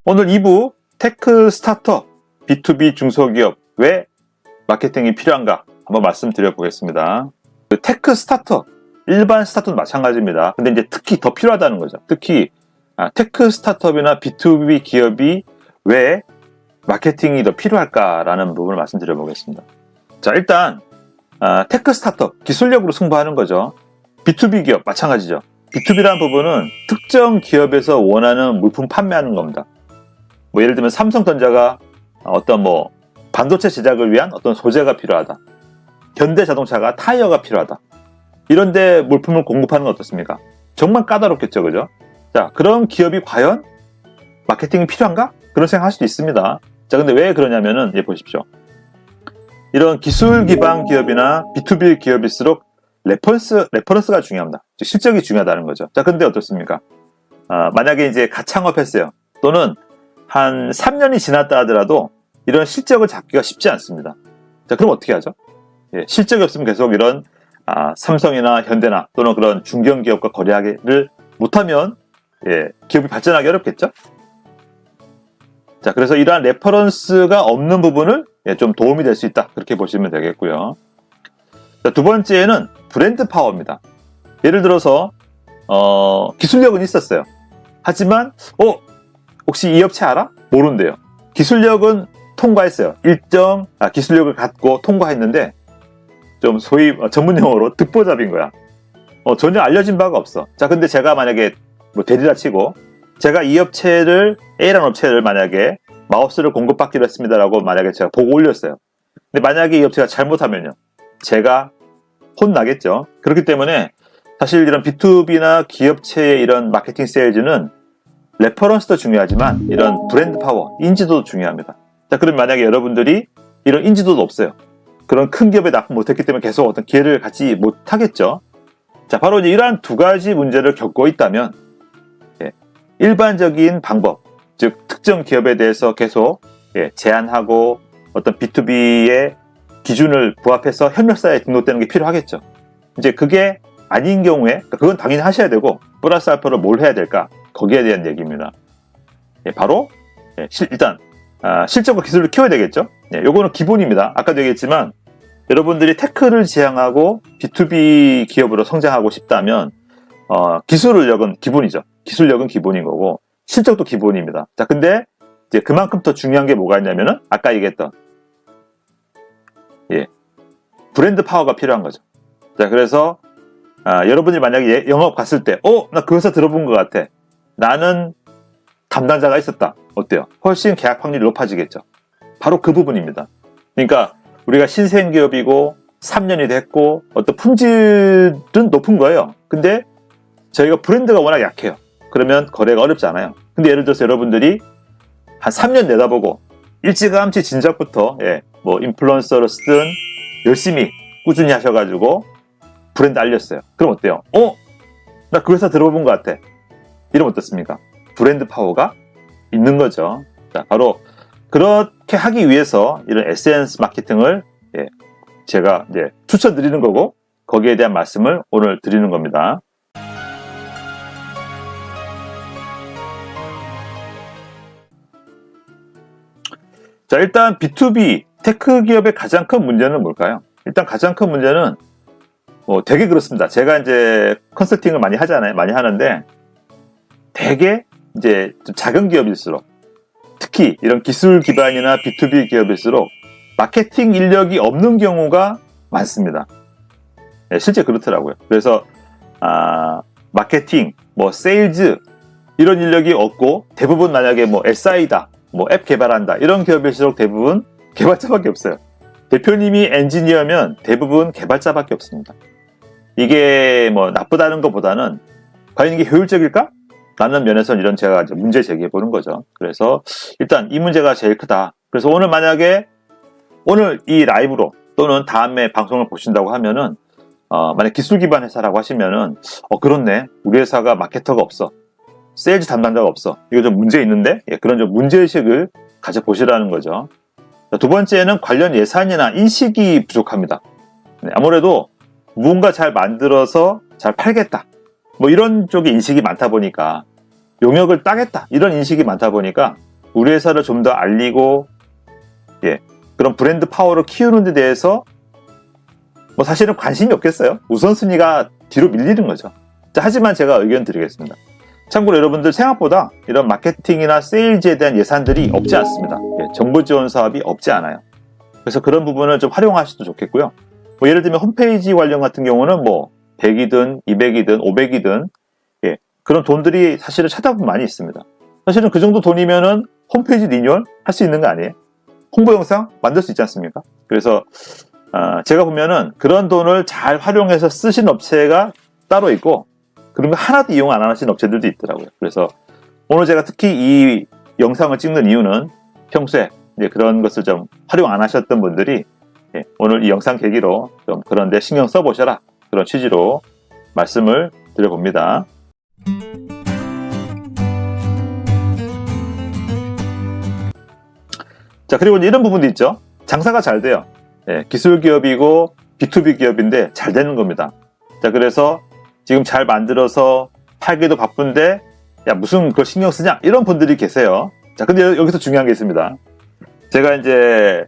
오늘 2부 테크 스타트업 B2B 중소기업 왜 마케팅이 필요한가 한번 말씀드려 보겠습니다. 테크 스타트업, 일반 스타트업도 마찬가지입니다. 근데 이제 특히 더 필요하다는 거죠. 특히 테크 스타트업이나 B2B 기업이 왜 마케팅이 더 필요할까라는 부분을 말씀드려 보겠습니다. 자, 일단 테크 스타트업, 기술력으로 승부하는 거죠. B2B 기업 마찬가지죠. B2B라는 부분은 특정 기업에서 원하는 물품 판매하는 겁니다. 뭐 예를 들면 삼성전자가 어떤 반도체 제작을 위한 어떤 소재가 필요하다. 현대자동차가 타이어가 필요하다. 이런데 물품을 공급하는 건 어떻습니까? 정말 까다롭겠죠, 그죠? 자, 그런 기업이 과연 마케팅이 필요한가? 그런 생각할 수도 있습니다. 자, 근데 왜 그러냐면은 보십시오. 이런 기술 기반 기업이나 B2B 기업일수록 레퍼런스가 중요합니다. 즉 실적이 중요하다는 거죠. 자, 근데 어떻습니까? 만약에 이제 가창업했어요. 또는 한 3년이 지났다 하더라도 이런 실적을 잡기가 쉽지 않습니다. 자, 그럼 어떻게 하죠? 실적이 없으면 계속 이런 삼성이나 현대나 또는 그런 중견기업과 거래하기를 못하면 기업이 발전하기 어렵겠죠? 자, 그래서 이러한 레퍼런스가 없는 부분을 좀 도움이 될 수 있다. 그렇게 보시면 되겠고요. 자, 두 번째는 브랜드 파워입니다. 예를 들어서 기술력은 있었어요. 하지만 혹시 이 업체 알아? 모른대요. 기술력은 통과했어요. 일정 기술력을 갖고 통과했는데 좀 소위 전문용어로 듣보잡인 거야. 전혀 알려진 바가 없어. 자, 근데 제가 만약에 대리라 치고 제가 이 업체를 A라는 업체를 만약에 마우스를 공급받기로 했습니다라고 만약에 제가 보고 올렸어요. 근데 만약에 이 업체가 잘못하면요, 제가 혼나겠죠. 그렇기 때문에 사실 이런 B2B나 기업체의 이런 마케팅 세일즈는 레퍼런스도 중요하지만 이런 브랜드 파워, 인지도도 중요합니다. 자, 그럼 만약에 여러분들이 이런 인지도도 없어요. 그런 큰 기업에 납품 못했기 때문에 계속 어떤 기회를 갖지 못하겠죠. 자, 바로 이제 이러한 두 가지 문제를 겪고 있다면 일반적인 방법, 즉 특정 기업에 대해서 계속 제한하고 어떤 B2B의 기준을 부합해서 협력사에 등록되는 게 필요하겠죠. 이제 그게 아닌 경우에 그건 당연히 하셔야 되고 플러스 알파로 뭘 해야 될까? 거기에 대한 얘기입니다. 바로 일단 실적과 기술을 키워야 되겠죠. 요거는 기본입니다. 아까도 얘기했지만 여러분들이 테크를 지향하고 B2B 기업으로 성장하고 싶다면 기술력은 기본이죠. 기술력은 기본인 거고 실적도 기본입니다. 자, 근데 이제 그만큼 더 중요한 게 뭐가 있냐면은 아까 얘기했던 브랜드 파워가 필요한 거죠. 자, 그래서 여러분이 만약에 영업 갔을 때 나 그 회사 들어본 것 같아. 나는 담당자가 있었다. 어때요? 훨씬 계약 확률이 높아지겠죠. 바로 그 부분입니다. 그러니까 우리가 신생기업이고 3년이 됐고 어떤 품질은 높은 거예요. 근데 저희가 브랜드가 워낙 약해요. 그러면 거래가 어렵지 않아요. 근데 예를 들어서 여러분들이 한 3년 내다보고 일찌감치 진작부터 인플루언서를 쓰든 열심히 꾸준히 하셔가지고 브랜드 알렸어요. 그럼 어때요? 나 그 회사 들어본 것 같아. 이러면 어떻습니까? 브랜드 파워가 있는 거죠. 자, 바로 그렇게 하기 위해서 이런 SNS 마케팅을 제가 추천드리는 거고 거기에 대한 말씀을 오늘 드리는 겁니다. 자, 일단 B2B 테크 기업의 가장 큰 문제는 뭘까요? 일단 가장 큰 문제는 되게 그렇습니다. 제가 이제 컨설팅을 많이 하잖아요. 많이 하는데 되게 이제 좀 작은 기업일수록 특히 이런 기술 기반이나 B2B 기업일수록 마케팅 인력이 없는 경우가 많습니다. 실제 그렇더라고요. 그래서 마케팅, 세일즈 이런 인력이 없고 대부분 만약에 SI다, 앱 개발한다 이런 기업일수록 대부분 개발자밖에 없어요. 대표님이 엔지니어면 대부분 개발자밖에 없습니다. 이게 나쁘다는 것보다는 과연 이게 효율적일까? 라는 면에서는 이런 제가 문제 제기해 보는 거죠. 그래서 일단 이 문제가 제일 크다. 그래서 오늘 만약에 오늘 이 라이브로 또는 다음에 방송을 보신다고 하면은 만약 기술 기반 회사라고 하시면은 그렇네. 우리 회사가 마케터가 없어. 세일즈 담당자가 없어. 이거 좀 문제 있는데 그런 좀 문제의식을 가져보시라는 거죠. 두 번째는 관련 예산이나 인식이 부족합니다. 아무래도 무언가 잘 만들어서 잘 팔겠다. 이런 쪽의 인식이 많다 보니까 용역을 따겠다. 이런 인식이 많다 보니까 우리 회사를 좀 더 알리고 그런 브랜드 파워를 키우는 데 대해서 뭐 사실은 관심이 없겠어요. 우선순위가 뒤로 밀리는 거죠. 자, 하지만 제가 의견 드리겠습니다. 참고로 여러분들 생각보다 이런 마케팅이나 세일즈에 대한 예산들이 없지 않습니다. 정보 지원 사업이 없지 않아요. 그래서 그런 부분을 좀 활용하셔도 좋겠고요. 뭐 예를 들면 홈페이지 관련 같은 경우는 뭐 100이든 200이든 500이든 그런 돈들이 사실은 찾아보면 많이 있습니다. 사실은 그 정도 돈이면은 홈페이지 리뉴얼 할 수 있는 거 아니에요? 홍보 영상 만들 수 있지 않습니까? 그래서 제가 보면은 그런 돈을 잘 활용해서 쓰신 업체가 따로 있고 그런 거 하나도 이용 안 하시는 업체들도 있더라고요. 그래서 오늘 제가 특히 이 영상을 찍는 이유는 평소에 이제 그런 것을 좀 활용 안 하셨던 분들이 오늘 이 영상 계기로 좀 그런 데 신경 써보셔라, 그런 취지로 말씀을 드려봅니다. 자, 그리고 이런 부분도 있죠. 장사가 잘 돼요. 기술 기업이고 B2B 기업인데 잘 되는 겁니다. 자, 그래서 지금 잘 만들어서 팔기도 바쁜데 야, 무슨 그걸 신경 쓰냐, 이런 분들이 계세요. 자, 근데 여기서 중요한 게 있습니다. 제가 이제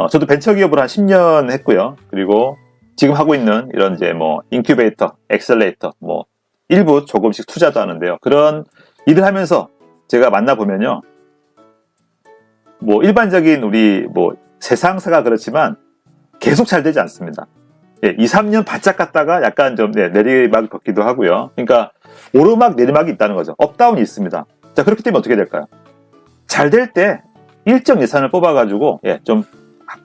저도 벤처 기업을 한 10년 했고요. 그리고 지금 하고 있는 이런 이제 뭐 인큐베이터, 엑셀레이터, 뭐 일부 조금씩 투자도 하는데요. 그런 일을 하면서 제가 만나보면요, 뭐 일반적인 우리 뭐 세상사가 그렇지만 계속 잘 되지 않습니다. 2, 3년 바짝 갔다가 약간 좀 내리막을 걷기도 하고요. 그러니까 오르막 내리막이 있다는 거죠. 업다운이 있습니다. 자, 그렇기 때문에 어떻게 될까요? 잘 될 때 일정 예산을 뽑아가지고 좀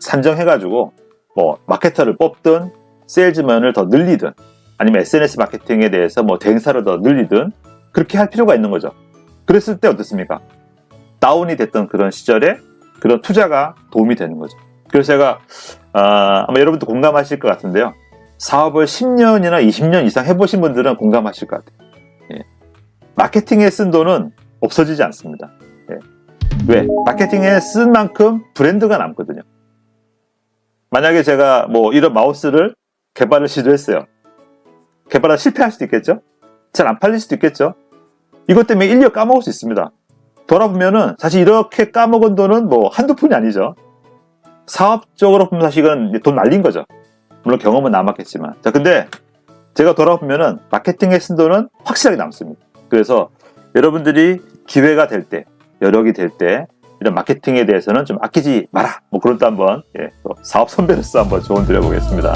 산정해가지고 뭐 마케터를 뽑든 세일즈맨을 더 늘리든 아니면 SNS 마케팅에 대해서 뭐 대행사를 더 늘리든 그렇게 할 필요가 있는 거죠. 그랬을 때 어떻습니까? 다운이 됐던 그런 시절에 그런 투자가 도움이 되는 거죠. 그래서 제가 아마 여러분도 공감하실 것 같은데요. 사업을 10년이나 20년 이상 해보신 분들은 공감하실 것 같아요. 마케팅에 쓴 돈은 없어지지 않습니다. 왜? 마케팅에 쓴 만큼 브랜드가 남거든요. 만약에 제가 뭐 이런 마우스를 개발을 시도했어요. 개발을 실패할 수도 있겠죠? 잘 안 팔릴 수도 있겠죠? 이것 때문에 인력 까먹을 수 있습니다. 돌아보면은 사실 이렇게 까먹은 돈은 뭐 한두 푼이 아니죠. 사업적으로 보면 사실 이건 돈 날린 거죠. 물론 경험은 남았겠지만. 자, 근데 제가 돌아보면은 마케팅에 쓴 돈은 확실하게 남습니다. 그래서 여러분들이 기회가 될 때, 여력이 될 때 이런 마케팅에 대해서는 좀 아끼지 마라. 뭐 그런 또 한번 또 사업 선배로서 한번 조언 드려보겠습니다.